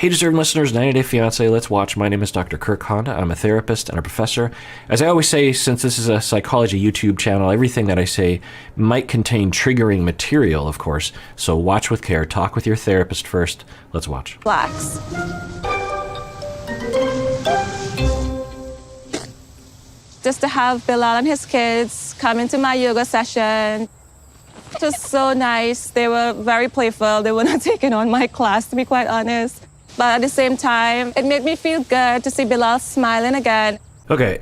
Hey, deserving listeners, 90 Day Fiancé, let's watch. My name is Dr. Kirk Honda. I'm a therapist and a professor. As I always say, since this is a psychology YouTube channel, everything that I say might contain triggering material, of course. So watch with care. Talk with your therapist first. Let's watch. Relax. Just to have Bilal and his kids come into my yoga session. Just so nice. They were very playful. They were not taking on my class, to be quite honest. But at the same time, it made me feel good to see Bilal smiling again. Okay,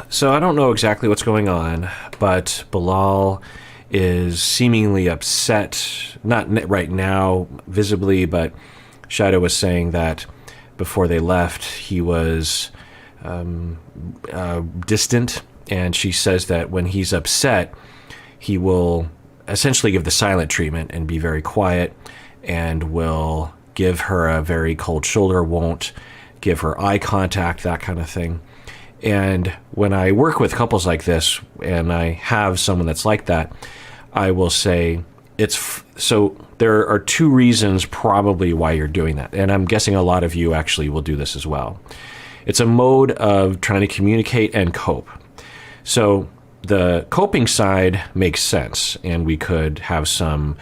so I don't know exactly what's going on, but Bilal is seemingly upset, not right now visibly, but Shaeeda was saying that before they left, he was distant, and she says that when he's upset, he will essentially give the silent treatment and be very quiet and will give her a very cold shoulder, won't give her eye contact, that kind of thing. And when I work with couples like this, and I have someone that's like that, I will say so there are two reasons probably why you're doing that. And I'm guessing a lot of you actually will do this as well. It's a mode of trying to communicate and cope. So the coping side makes sense, and we could have some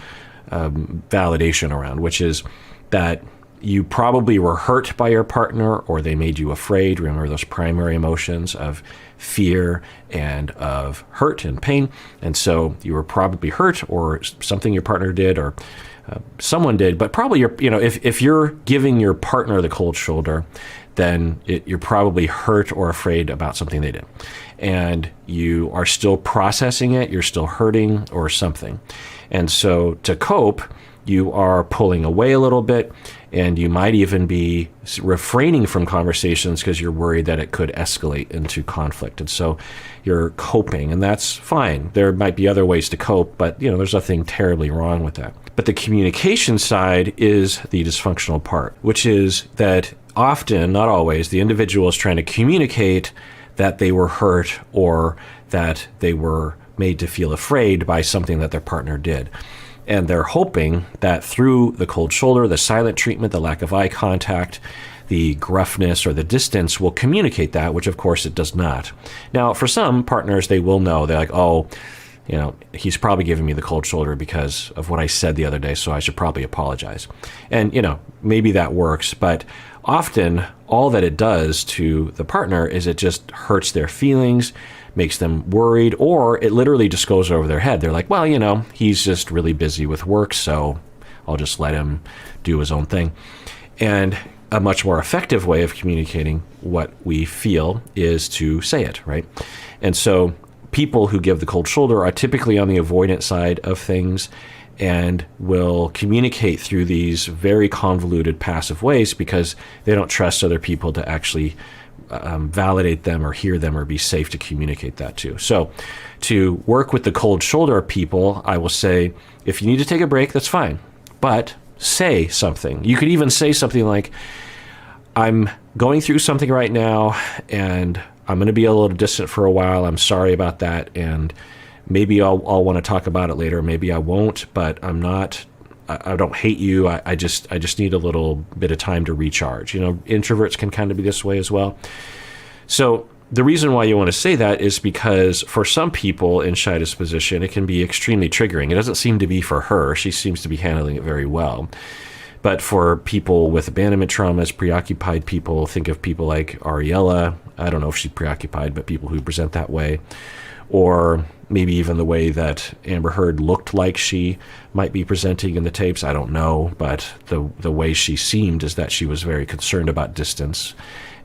validation around, which is that you probably were hurt by your partner, or they made you afraid. Remember those primary emotions of fear and of hurt and pain. And so you were probably hurt, or something your partner did, or someone did, but probably if you're giving your partner the cold shoulder, then you're probably hurt or afraid about something they did. And you are still processing it, you're still hurting or something. And so to cope, you are pulling away a little bit, and you might even be refraining from conversations because you're worried that it could escalate into conflict. And so you're coping, and that's fine. There might be other ways to cope, but there's nothing terribly wrong with that. But the communication side is the dysfunctional part, which is that often, not always, the individual is trying to communicate that they were hurt or that they were made to feel afraid by something that their partner did. And they're hoping that through the cold shoulder, the silent treatment, the lack of eye contact, the gruffness or the distance will communicate that, which of course it does not. Now, for some partners, they will know. They're like, oh, he's probably giving me the cold shoulder because of what I said the other day, so I should probably apologize. And, maybe that works, but often all that it does to the partner is it just hurts their feelings, makes them worried, or it literally just goes over their head. They're like, well, he's just really busy with work, so I'll just let him do his own thing. And a much more effective way of communicating what we feel is to say it, right? And so people who give the cold shoulder are typically on the avoidant side of things and will communicate through these very convoluted passive ways because they don't trust other people to actually validate them or hear them or be safe to communicate that to. So to work with the cold shoulder people, I will say, if you need to take a break, that's fine, but say something. You could even say something like, I'm going through something right now and I'm going to be a little distant for a while. I'm sorry about that. And maybe I'll want to talk about it later. Maybe I won't, but I don't hate you. I just need a little bit of time to recharge. Introverts can kind of be this way as well. So the reason why you want to say that is because for some people in Shaeeda's position, it can be extremely triggering. It doesn't seem to be for her. She seems to be handling it very well. But for people with abandonment traumas, preoccupied people, think of people like Ariella. I don't know if she's preoccupied, but people who present that way. Or maybe even the way that Amber Heard looked like she might be presenting in the tapes. I don't know, but the way she seemed is that she was very concerned about distance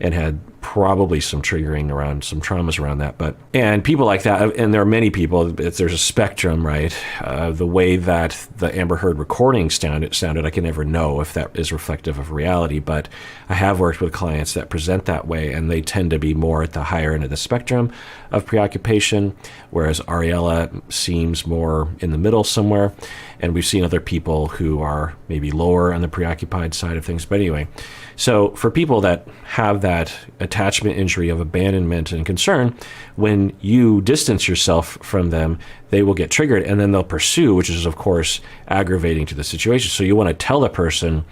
and had probably some triggering around, some traumas around that. And people like that, and there are many people, there's a spectrum, right? The way that the Amber Heard recording sounded, I can never know if that is reflective of reality, but I have worked with clients that present that way, and they tend to be more at the higher end of the spectrum of preoccupation. thing, whereas Ariella seems more in the middle somewhere. And we've seen other people who are maybe lower on the preoccupied side of things. But anyway, so for people that have that attachment injury of abandonment and concern, when you distance yourself from them, they will get triggered and then they'll pursue, which is, of course, aggravating to the situation. So you want to tell the person,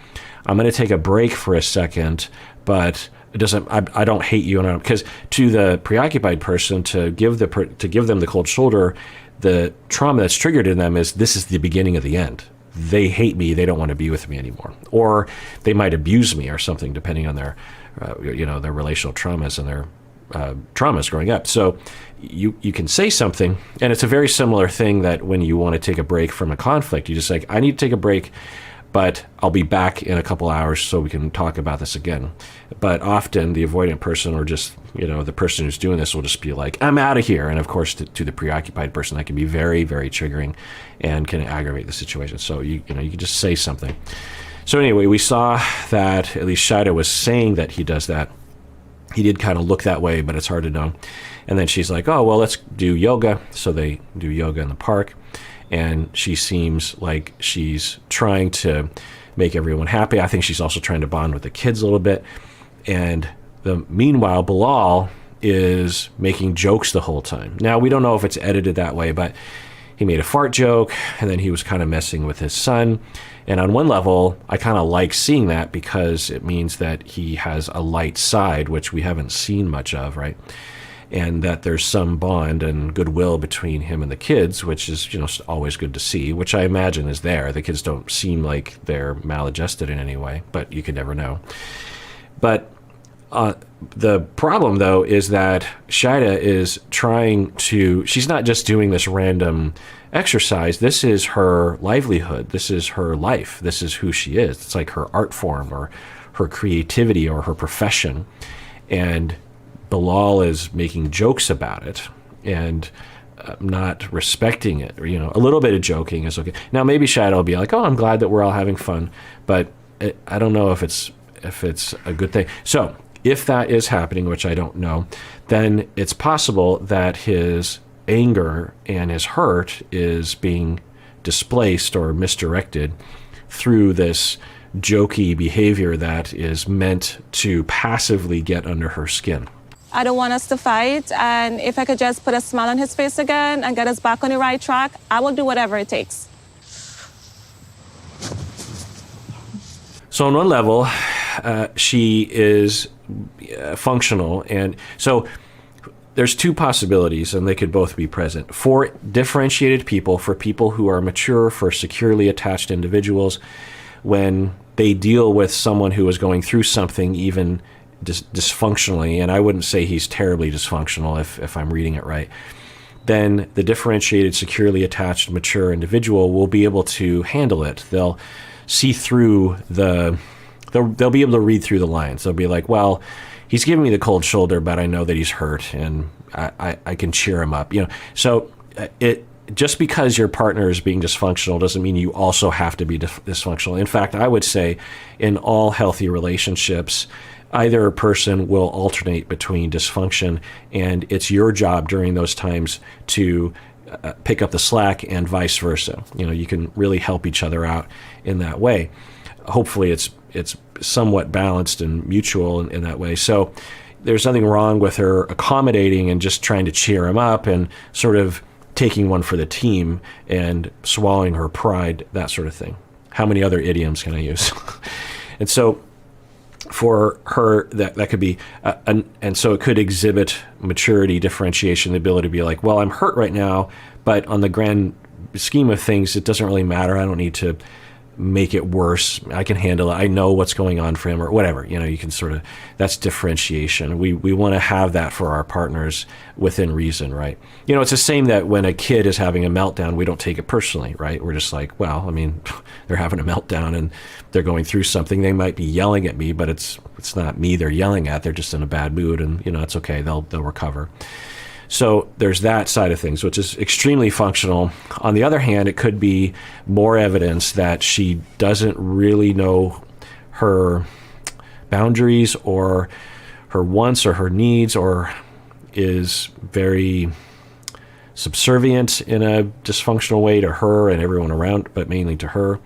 I'm going to take a break for a second, but it doesn't. I don't hate you, and because to the preoccupied person, to give them the cold shoulder, the trauma that's triggered in them is this is the beginning of the end. They hate me. They don't want to be with me anymore, or they might abuse me or something, depending on their, their relational traumas and their traumas growing up. So you can say something, and it's a very similar thing that when you want to take a break from a conflict, you just like, I need to take a break, but I'll be back in a couple hours so we can talk about this again. But often the avoidant person, or just, the person who's doing this, will just be like, I'm out of here. And of course, to the preoccupied person, that can be very, very triggering and can aggravate the situation. So you can just say something. So anyway, we saw that at least Shaeeda was saying that he does that. He did kind of look that way, but it's hard to know. And then she's like, oh, well, let's do yoga. So they do yoga in the park. And she seems like she's trying to make everyone happy. I think she's also trying to bond with the kids a little bit. And meanwhile, Bilal is making jokes the whole time. Now, we don't know if it's edited that way, but he made a fart joke, and then he was kind of messing with his son. And on one level, I kind of like seeing that because it means that he has a light side, which we haven't seen much of, right? And that there's some bond and goodwill between him and the kids, which is, always good to see, which I imagine is there. The kids don't seem like they're maladjusted in any way, but you can never know. But the problem, though, is that Shaeeda is she's not just doing this random exercise. This is her livelihood. This is her life. This is who she is. It's like her art form or her creativity or her profession. And Bilal is making jokes about it and not respecting it. A little bit of joking is okay. Now, maybe Shaeeda will be like, oh, I'm glad that we're all having fun, but I don't know if it's a good thing. So if that is happening, which I don't know, then it's possible that his anger and his hurt is being displaced or misdirected through this jokey behavior that is meant to passively get under her skin. I don't want us to fight, and if I could just put a smile on his face again and get us back on the right track, I will do whatever it takes. So on one level, she is functional, and so there's two possibilities, and they could both be present. For differentiated people, for people who are mature, for securely attached individuals, when they deal with someone who is going through something even dysfunctionally, and I wouldn't say he's terribly dysfunctional if I'm reading it right, then the differentiated, securely attached, mature individual will be able to handle it. They'll see through they'll be able to read through the lines. They'll be like, well, he's giving me the cold shoulder, but I know that he's hurt, and I can cheer him up. So just because your partner is being dysfunctional doesn't mean you also have to be dysfunctional. In fact, I would say in all healthy relationships, either person will alternate between dysfunction, and it's your job during those times to pick up the slack and vice versa. You can really help each other out in that way. Hopefully it's somewhat balanced and mutual in that way. So there's nothing wrong with her accommodating and just trying to cheer him up and sort of taking one for the team and swallowing her pride, that sort of thing. How many other idioms can I use? And so for her, that could be, and so it could exhibit maturity, differentiation, the ability to be like, well, I'm hurt right now, but on the grand scheme of things, it doesn't really matter. I don't need to make it worse. I can handle it. I know what's going on for him, or whatever. You can sort of, that's differentiation. We want to have that for our partners within reason, right? It's the same that when a kid is having a meltdown, we don't take it personally, right? We're just like, well, I mean, they're having a meltdown and they're going through something. They might be yelling at me, but it's not me they're yelling at. They're just in a bad mood, and it's okay. They'll recover. So there's that side of things, which is extremely functional. On the other hand, it could be more evidence that she doesn't really know her boundaries or her wants or her needs, or is very subservient in a dysfunctional way to her and everyone around, but mainly to her.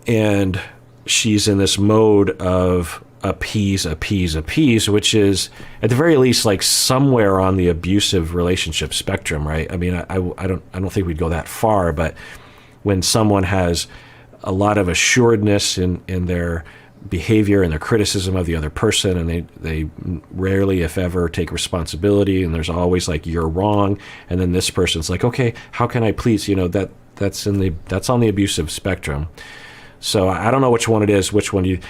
And she's in this mode of appease, which is at the very least like somewhere on the abusive relationship spectrum, right? I mean, I don't think we'd go that far, but when someone has a lot of assuredness in their behavior and their criticism of the other person, and they rarely, if ever, take responsibility, and there's always like, you're wrong, and then this person's like, okay, how can I please? That's on the abusive spectrum. So I don't know which one it is, and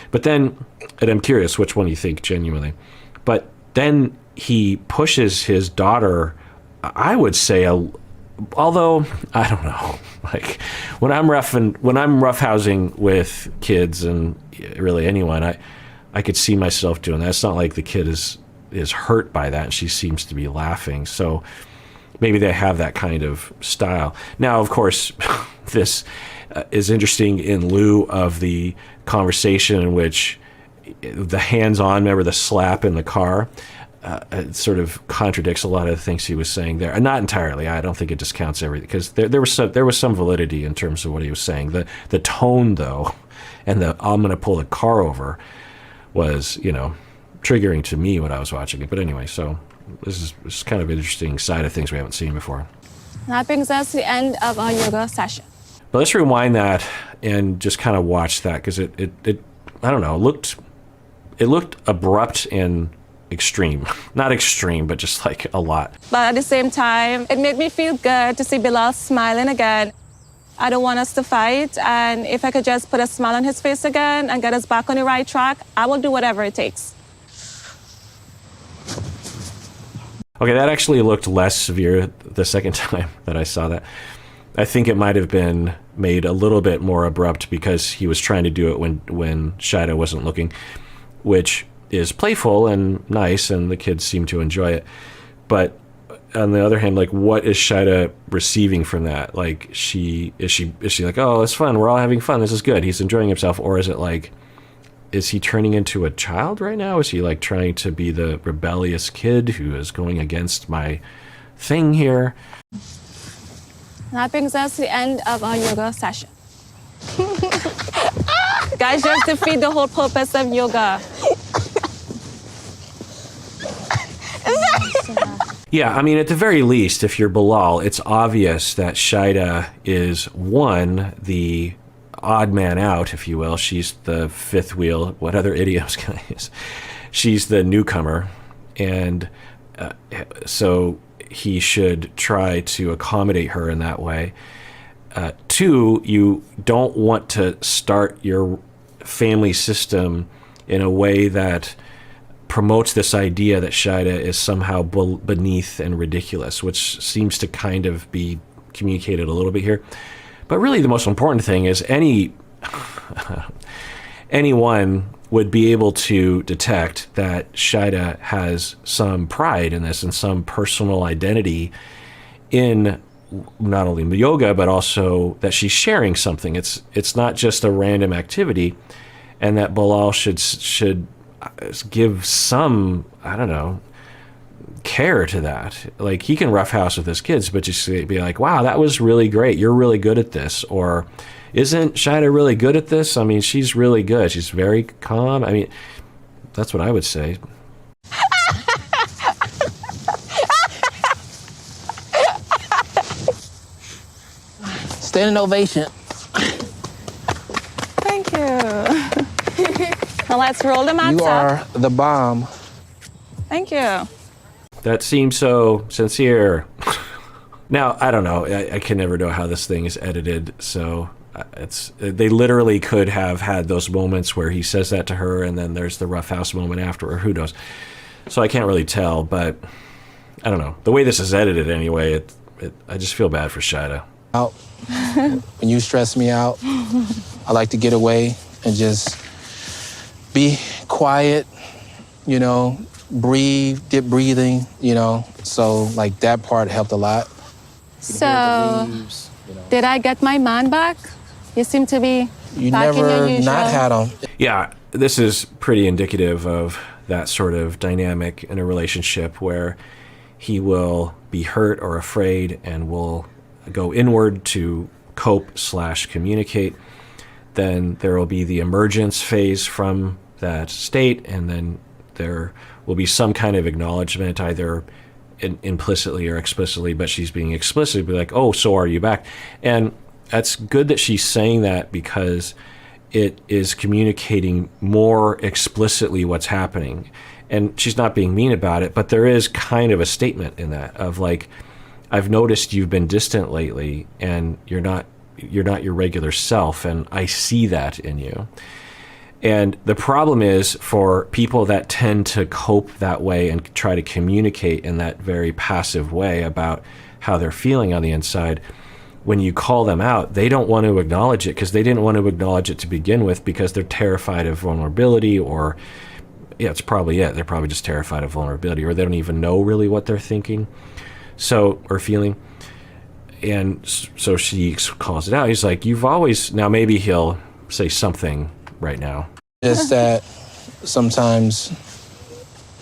I'm curious which one you think genuinely. But then he pushes his daughter, I would say, although I don't know, like when I'm roughhousing with kids and really anyone, I could see myself doing that. It's not like the kid is hurt by that, and she seems to be laughing. So maybe they have that kind of style. Now, of course, this is interesting in lieu of the conversation in which the hands-on, remember the slap in the car, it sort of contradicts a lot of the things he was saying there. And not entirely. I don't think it discounts everything, because there was some validity in terms of what he was saying. The tone, though, and I'm going to pull the car over was, triggering to me when I was watching it. But anyway, so this is kind of an interesting side of things we haven't seen before. That brings us to the end of our yoga session. But let's rewind that and just kind of watch that, because it I don't know, it looked abrupt and extreme. Not extreme, but just like a lot. But at the same time, it made me feel good to see Bilal smiling again. I don't want us to fight, and if I could just put a smile on his face again and get us back on the right track, I will do whatever it takes. Okay, that actually looked less severe the second time that I saw that. I think it might have been made a little bit more abrupt because he was trying to do it when Shaeeda wasn't looking, which is playful and nice, and the kids seem to enjoy it. But on the other hand, like, what is Shaeeda receiving from that? Like, is she like, oh, it's fun, we're all having fun, this is good, he's enjoying himself? Or is it like, is he turning into a child right now? Is he like trying to be the rebellious kid who is going against my thing here? That brings us to the end of our yoga session. Guys, just defeat the whole purpose of yoga. Yeah, I mean, at the very least, if you're Bilal, it's obvious that Shaeeda is, one, the odd man out, if you will. She's the fifth wheel. What other idioms can I use? She's the newcomer. And so he should try to accommodate her in that way. Two, you don't want to start your family system in a way that promotes this idea that Shaeeda is somehow beneath and ridiculous, which seems to kind of be communicated a little bit here. But really the most important thing is anyone would be able to detect that Shaeeda has some pride in this and some personal identity in not only yoga, but also that she's sharing something. It's not just a random activity, and that Bilal should give some, I don't know, care to that. Like, he can roughhouse with his kids, but just be like, wow, that was really great, you're really good at this. Or, isn't Shaeeda really good at this? I mean, she's really good, she's very calm. I mean, that's what I would say. Standing ovation. Thank you. Now let's roll the mats You are the bomb. Thank you. That seems so sincere. Now, I don't know. I can never know how this thing is edited, so they literally could have had those moments where he says that to her, and then there's the roughhouse moment after, or who knows. So I can't really tell, but I don't know. The way this is edited anyway, I just feel bad for Shaeeda. Out. When you stress me out, I like to get away and just be quiet, breathe, get breathing, So, like, that part helped a lot. So, did I get my man back? You seem to be You back in your never usual. not had him. Yeah, this is pretty indicative of that sort of dynamic in a relationship where he will be hurt or afraid and will go inward to cope/communicate. Then there will be the emergence phase from that state, and then there will be some kind of acknowledgement, either implicitly or explicitly, but she's being explicit, be like, oh, so are you back? And that's good that she's saying that, because it is communicating more explicitly what's happening. And she's not being mean about it, but there is kind of a statement in that of like, I've noticed you've been distant lately and you're not your regular self, and I see that in you. And the problem is, for people that tend to cope that way and try to communicate in that very passive way about how they're feeling on the inside, when you call them out, they don't want to acknowledge it because they didn't want to acknowledge it to begin with, because they're terrified of vulnerability, or it's probably it. They're probably just terrified of vulnerability, or they don't even know really what they're thinking, or feeling. And so she calls it out. He's like, you've always, now maybe he'll say something right now. Just that sometimes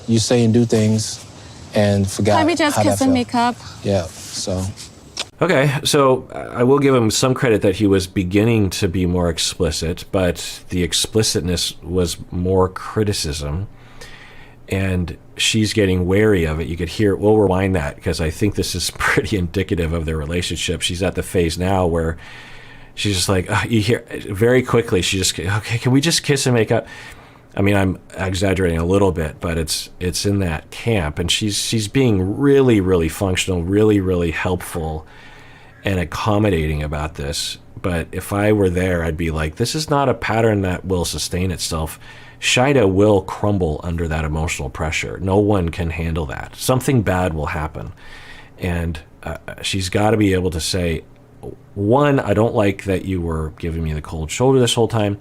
you say and do things and forgot Can we just how kiss that and felt. make up? Yeah, so. Okay, so I will give him some credit that he was beginning to be more explicit, but the explicitness was more criticism, and she's getting wary of it. You could hear it. We'll rewind that, because I think this is pretty indicative of their relationship. She's at the phase now where she's just like, you hear very quickly, she just, okay, can we just kiss and make up? I mean, I'm exaggerating a little bit, but it's in that camp, and she's being really, really functional, really, really helpful and accommodating about this. But if I were there, I'd be like, this is not a pattern that will sustain itself. Shaeeda will crumble under that emotional pressure. No one can handle that. Something bad will happen. And she's got to be able to say, one, I don't like that you were giving me the cold shoulder this whole time.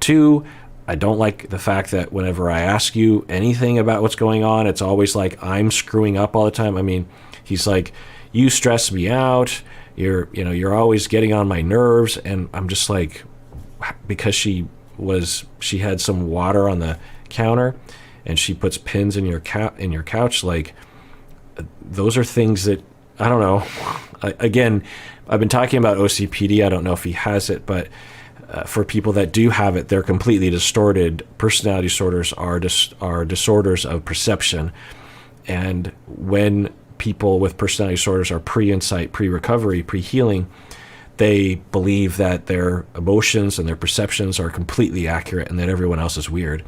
Two, I don't like the fact that whenever I ask you anything about what's going on, it's always like I'm screwing up all the time. I mean, he's like, you stress me out. You're always getting on my nerves. And I'm just like, because she had some water on the counter and she puts pins in your couch, like, those are things that, I don't know. Again, I've been talking about OCPD. I don't know if he has it, but for people that do have it, they're completely distorted. Personality disorders are disorders of perception. And when people with personality disorders are pre-insight, pre-recovery, pre-healing, they believe that their emotions and their perceptions are completely accurate and that everyone else is weird.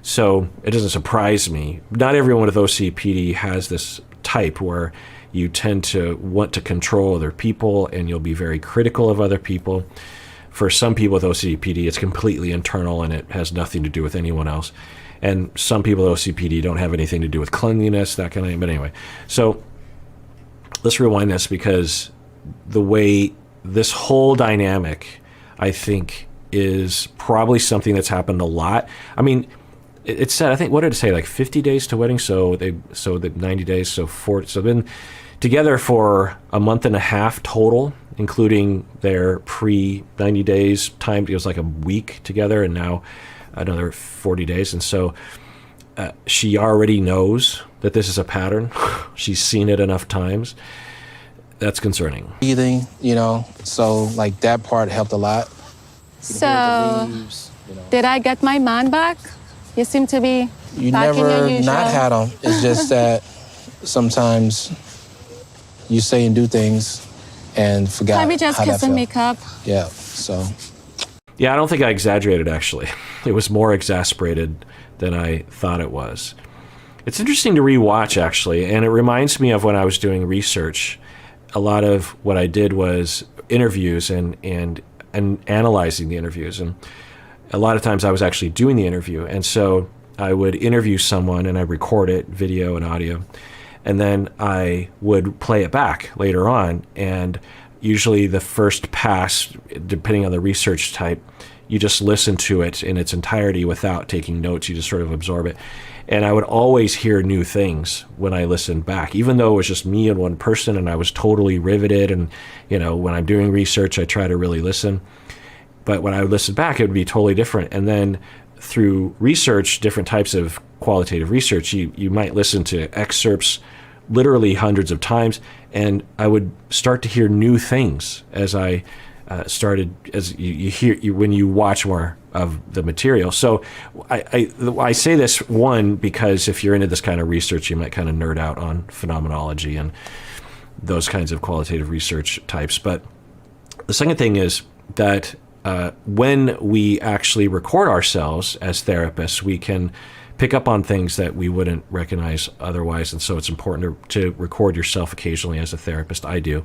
So it doesn't surprise me. Not everyone with OCPD has this type where you tend to want to control other people and you'll be very critical of other people. For some people with OCPD, it's completely internal and it has nothing to do with anyone else. And some people with OCPD don't have anything to do with cleanliness, that kind of thing. But anyway, so let's rewind this, because the way this whole dynamic, I think, is probably something that's happened a lot. I mean, it said, I think, what did it say, like 50 days to wedding? So the 90 days, so they've been together for a month and a half total, including their pre-90 days time. It was like a week together, and now another 40 days. And so she already knows that this is a pattern. She's seen it enough times. That's concerning. Breathing, so like that part helped a lot. So, did I get my man back? You seem to be You back in your never usual. not had them. It's just that sometimes you say and do things and forgot Can we just how that kiss and felt. make up? Yeah, so. Yeah, I don't think I exaggerated, actually. It was more exasperated than I thought it was. It's interesting to rewatch, actually, and it reminds me of when I was doing research. A lot of what I did was interviews and analyzing the interviews. And a lot of times I was actually doing the interview. And so I would interview someone and I'd record it, video and audio. And then I would play it back later on. And usually the first pass, depending on the research type, you just listen to it in its entirety without taking notes. You just sort of absorb it. And I would always hear new things when I listened back, even though it was just me and one person and I was totally riveted. And, when I'm doing research, I try to really listen. But when I would listen back, it would be totally different. And then through research, different types of qualitative research, you might listen to excerpts literally hundreds of times, and I would start to hear new things as I started, as you hear when you watch more of the material. So I say this, one, because if you're into this kind of research, you might kind of nerd out on phenomenology and those kinds of qualitative research types. But the second thing is that when we actually record ourselves as therapists, we can pick up on things that we wouldn't recognize otherwise. And so it's important to record yourself occasionally as a therapist. I do.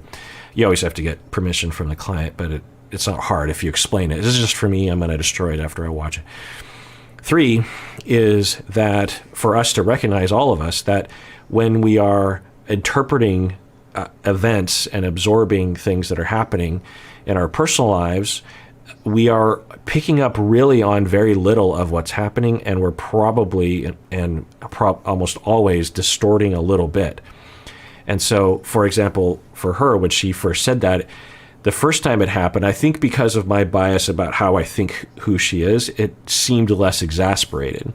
You always have to get permission from the client, but it's not hard if you explain it. This is just for me. I'm going to destroy it after I watch it. 3 is that for us to recognize, all of us, that when we are interpreting events and absorbing things that are happening in our personal lives, we are picking up really on very little of what's happening, and we're probably almost always distorting a little bit. And so, for example, for her, when she first said that, the first time it happened, I think because of my bias about how I think who she is, it seemed less exasperated.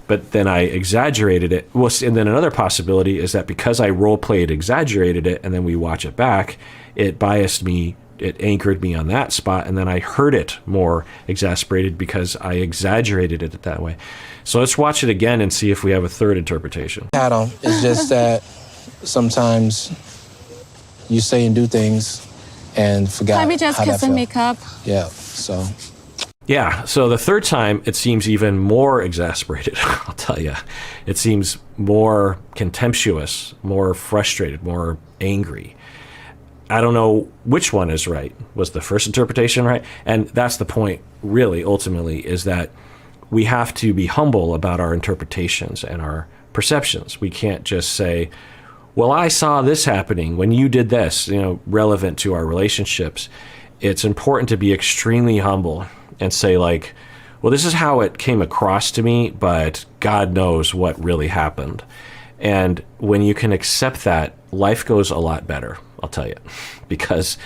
But then I exaggerated it. Well, and then another possibility is that because I role played, exaggerated it, and then we watch it back, it biased me. It anchored me on that spot, and then I heard it more exasperated because I exaggerated it that way. So let's watch it again and see if we have a third interpretation. Adam, it's just that sometimes you say and do things and forgot Can we just how that kiss and felt. make up? Yeah, so. Yeah, so the third time, it seems even more exasperated, I'll tell you. It seems more contemptuous, more frustrated, more angry. I don't know which one is right. Was the first interpretation right? And that's the point, really, ultimately, is that we have to be humble about our interpretations and our perceptions. We can't just say, well, I saw this happening when you did this, relevant to our relationships. It's important to be extremely humble and say, like, well, this is how it came across to me, but God knows what really happened. And when you can accept that, life goes a lot better, I'll tell you, because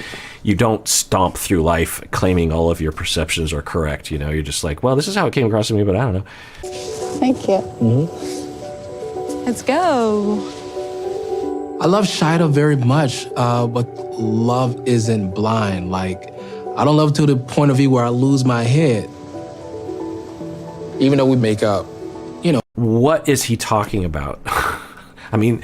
you don't stomp through life claiming all of your perceptions are correct. You're just like, well, this is how it came across to me, but I don't know. Thank you. Mm-hmm. Let's go. I love Shaeeda very much, but love isn't blind. Like, I don't love to the point of view where I lose my head. Even though we make up, What is he talking about? I mean,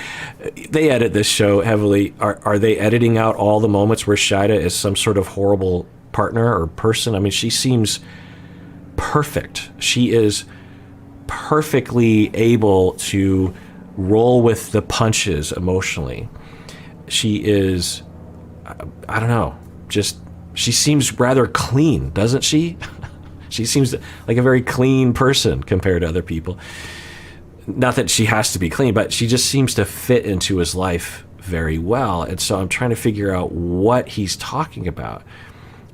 they edit this show heavily. Are they editing out all the moments where Shaeeda is some sort of horrible partner or person? I mean, she seems perfect. She is perfectly able to roll with the punches emotionally. She is, I don't know, she seems rather clean, doesn't she? She seems like a very clean person compared to other people. Not that she has to be clean, but she just seems to fit into his life very well. And so I'm trying to figure out what he's talking about.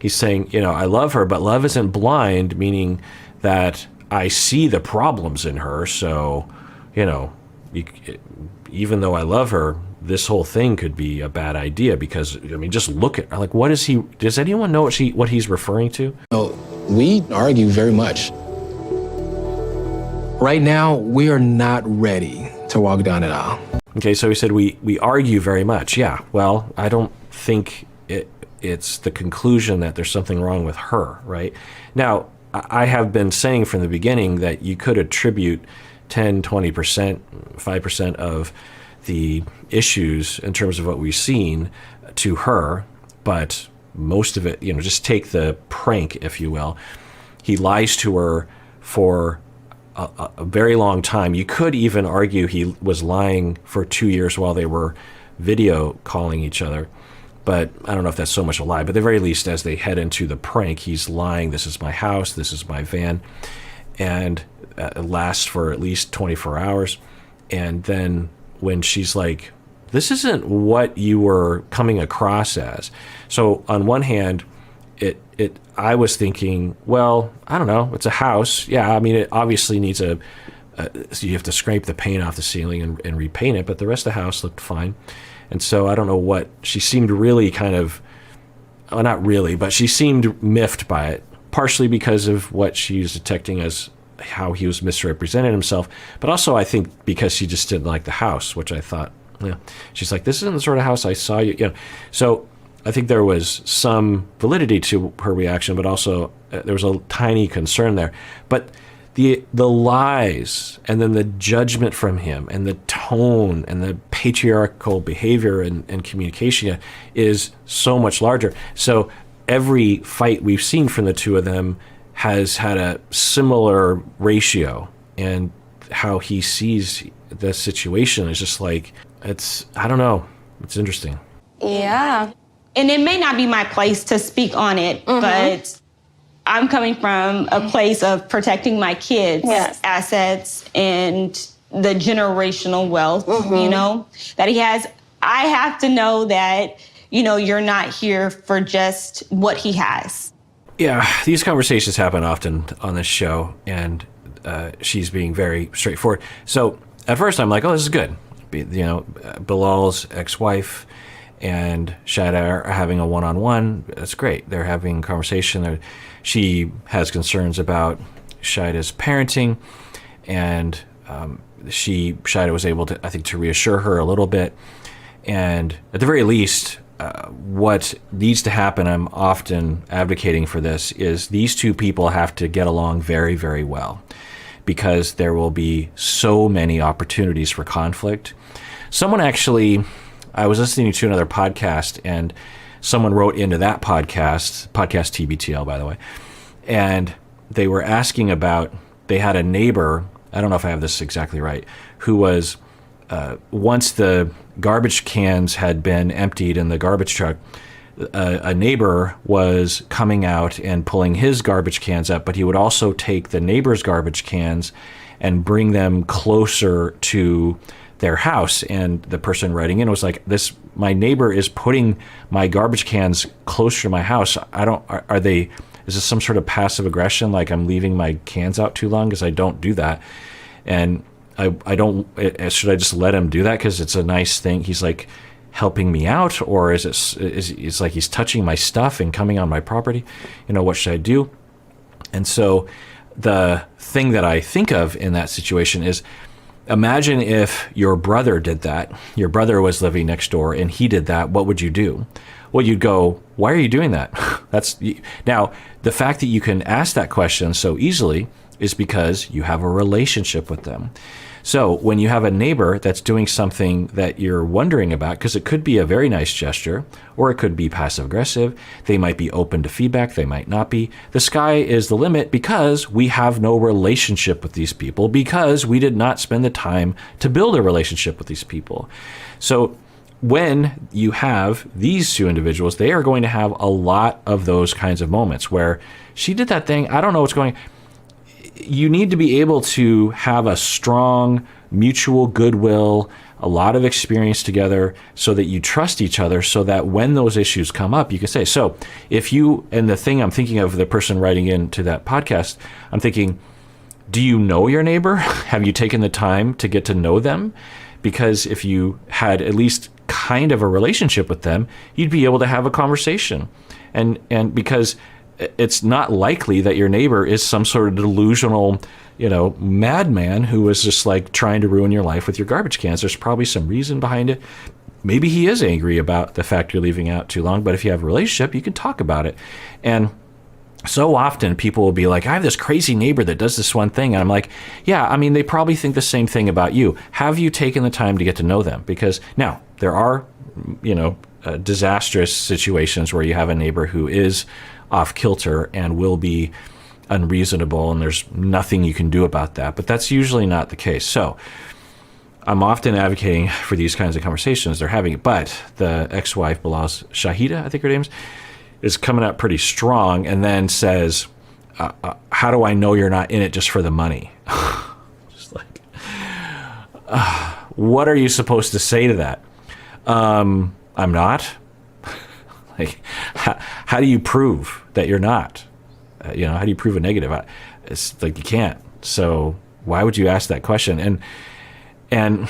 He's saying, I love her, but love isn't blind, meaning that I see the problems in her. So, even though I love her, this whole thing could be a bad idea because, just look at her. Like, what is he, does anyone know what he's referring to? We argue very much. Right now, we are not ready to walk down an aisle. Okay, so he said we argue very much. Yeah, well, I don't think it's the conclusion that there's something wrong with her, right? Now, I have been saying from the beginning that you could attribute 10, 20%, 5% of the issues in terms of what we've seen to her, but most of it, just take the prank, if you will. He lies to her for a very long time. You could even argue he was lying for 2 years while they were video calling each other. But I don't know if that's so much a lie. But at the very least, as they head into the prank, he's lying, this is my house, this is my van. And it lasts for at least 24 hours. And then when she's like, this isn't what you were coming across as. So on one hand, I was thinking, well, I don't know, it's a house. Yeah, I mean, it obviously needs so you have to scrape the paint off the ceiling and repaint it, but the rest of the house looked fine. And so I don't know she seemed really kind of, well, not really, but she seemed miffed by it, partially because of what she was detecting as how he was misrepresenting himself, but also I think because she just didn't like the house, which I thought Yeah. She's like, this isn't the sort of house I saw you. So I think there was some validity to her reaction, but also there was a tiny concern there. But the lies and then the judgment from him and the tone and the patriarchal behavior and communication is so much larger. So every fight we've seen from the two of them has had a similar ratio, and how he sees the situation is just like, I don't know. It's interesting. Yeah. And it may not be my place to speak on it, but I'm coming from a place of protecting my kids' assets and the generational wealth, that he has. I have to know that, you're not here for just what he has. Yeah, these conversations happen often on this show, and she's being very straightforward. So at first I'm like, oh, this is good. Bilal's ex-wife and Shaeeda are having a one-on-one. That's great. They're having a conversation. She has concerns about Shaeeda's parenting, and Shaeeda was able to, I think, to reassure her a little bit. And at the very least, what needs to happen, I'm often advocating for this, is these two people have to get along very, very well, because there will be so many opportunities for conflict. Someone actually, I was listening to another podcast, and someone wrote into that podcast TBTL, by the way, and they were asking about, they had a neighbor, I don't know if I have this exactly right, who was, once the garbage cans had been emptied in the garbage truck, a neighbor was coming out and pulling his garbage cans up, but he would also take the neighbor's garbage cans and bring them closer to their house. And the person writing in was like, my neighbor is putting my garbage cans closer to my house. Is this some sort of passive aggression? Like, I'm leaving my cans out too long? Because I don't do that. And I don't, should I just let him do that? Because it's a nice thing. He's like helping me out, or is it's like he's touching my stuff and coming on my property? What should I do? And so the thing that I think of in that situation is, imagine if your brother did that. Your brother was living next door and he did that. What would you do? Well, you'd go, why are you doing that? Now, the fact that you can ask that question so easily is because you have a relationship with them. So when you have a neighbor that's doing something that you're wondering about, because it could be a very nice gesture, or it could be passive aggressive, they might be open to feedback, they might not be. The sky is the limit, because we have no relationship with these people, because we did not spend the time to build a relationship with these people. So when you have these two individuals, they are going to have a lot of those kinds of moments where she did that thing, I don't know what's going on. You need to be able to have a strong mutual goodwill, a lot of experience together, so that you trust each other, so that when those issues come up, you can say, so if you, and the thing I'm thinking of, the person writing into that podcast, I'm thinking, do you know your neighbor? Have you taken the time to get to know them? Because if you had at least kind of a relationship with them, you'd be able to have a conversation. And because it's not likely that your neighbor is some sort of delusional, madman who is just like trying to ruin your life with your garbage cans. There's probably some reason behind it. Maybe he is angry about the fact you're leaving out too long, but if you have a relationship, you can talk about it. And so often people will be like, I have this crazy neighbor that does this one thing. And I'm like, yeah, I mean, they probably think the same thing about you. Have you taken the time to get to know them? Because now there are, disastrous situations where you have a neighbor who is off kilter and will be unreasonable, and there's nothing you can do about that. But that's usually not the case. So I'm often advocating for these kinds of conversations. They're having it. But the ex-wife, Bilal's Shaeeda, I think her name is coming out pretty strong, and then says, how do I know you're not in it just for the money? Just like, what are you supposed to say to that? I'm not. Like, how do you prove that you're not? How do you prove a negative? It's like you can't. So why would you ask that question? And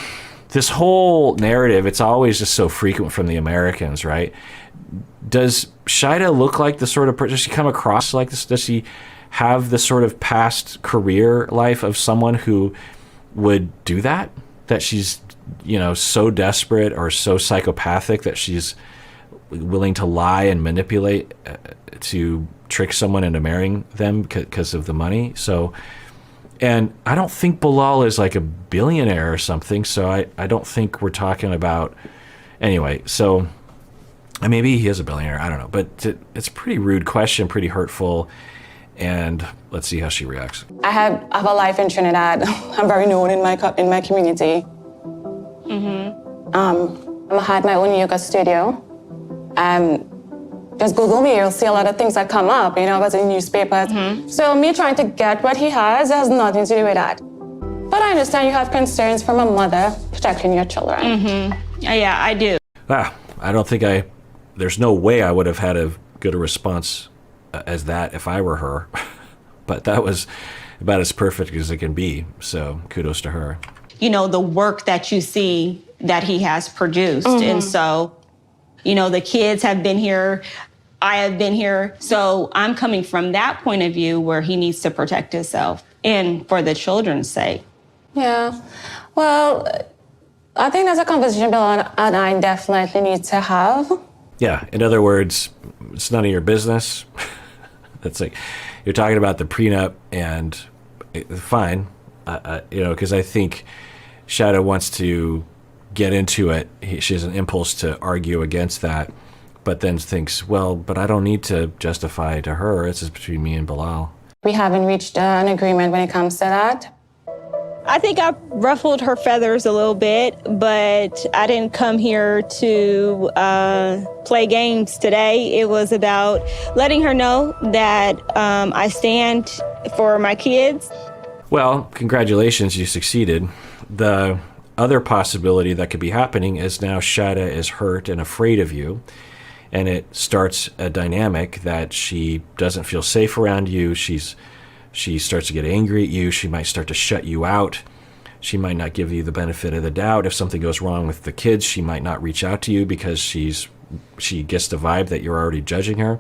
this whole narrative, it's always just so frequent from the Americans, right? Does Shaeeda look like the sort of person? Does she come across like this? Does she have the sort of past career life of someone who would do that? That she's so desperate or so psychopathic that she's willing to lie and manipulate to trick someone into marrying them because of the money. So, and I don't think Bilal is like a billionaire or something. So I don't think we're talking about, anyway. So maybe he is a billionaire. I don't know, but it's a pretty rude question, pretty hurtful. And let's see how she reacts. I have a life in Trinidad. I'm very known in my community. I had my own yoga studio. Just Google me, you'll see a lot of things that come up, what's in newspapers. So me trying to get what he has nothing to do with that. But I understand you have concerns from a mother protecting your children. Yeah, I do. I don't think there's no way I would have had as good a response as that if I were her. But that was about as perfect as it can be. So kudos to her. The work that you see that he has produced. And so, the kids have been here. I have been here. So I'm coming from that point of view where he needs to protect himself and for the children's sake. Yeah. Well, I think that's a conversation Bill and I definitely need to have. Yeah. In other words, it's none of your business. That's like, you're talking about the prenup and fine, because I think Shaeeda wants to get into it. She has an impulse to argue against that, but then thinks, well, but I don't need to justify to her. It's just between me and Bilal. We haven't reached an agreement when it comes to that. I think I ruffled her feathers a little bit, but I didn't come here to play games today. It was about letting her know that I stand for my kids. Well, congratulations, you succeeded. The other possibility that could be happening is now Shaeeda is hurt and afraid of you, and it starts a dynamic that she doesn't feel safe around you. She starts to get angry at you. She might start to shut you out. She might not give you the benefit of the doubt. If something goes wrong with the kids, she might not reach out to you because she gets the vibe that you're already judging her.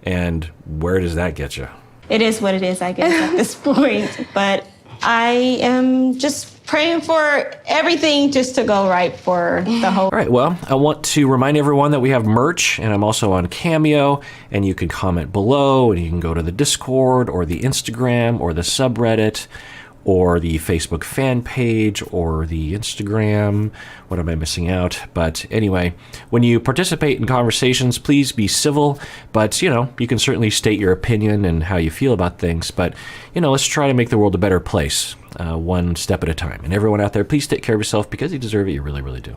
And where does that get you? It is what it is, I guess, at this point. But I am just praying for everything just to go right for the whole. All right, well, I want to remind everyone that we have merch, and I'm also on Cameo, and you can comment below, and you can go to the Discord or the Instagram or the subreddit or the Facebook fan page or the Instagram. What am I missing out? But anyway, when you participate in conversations, please be civil, but you can certainly state your opinion and how you feel about things, but let's try to make the world a better place, one step at a time. And everyone out there, please take care of yourself because you deserve it. You really, really do.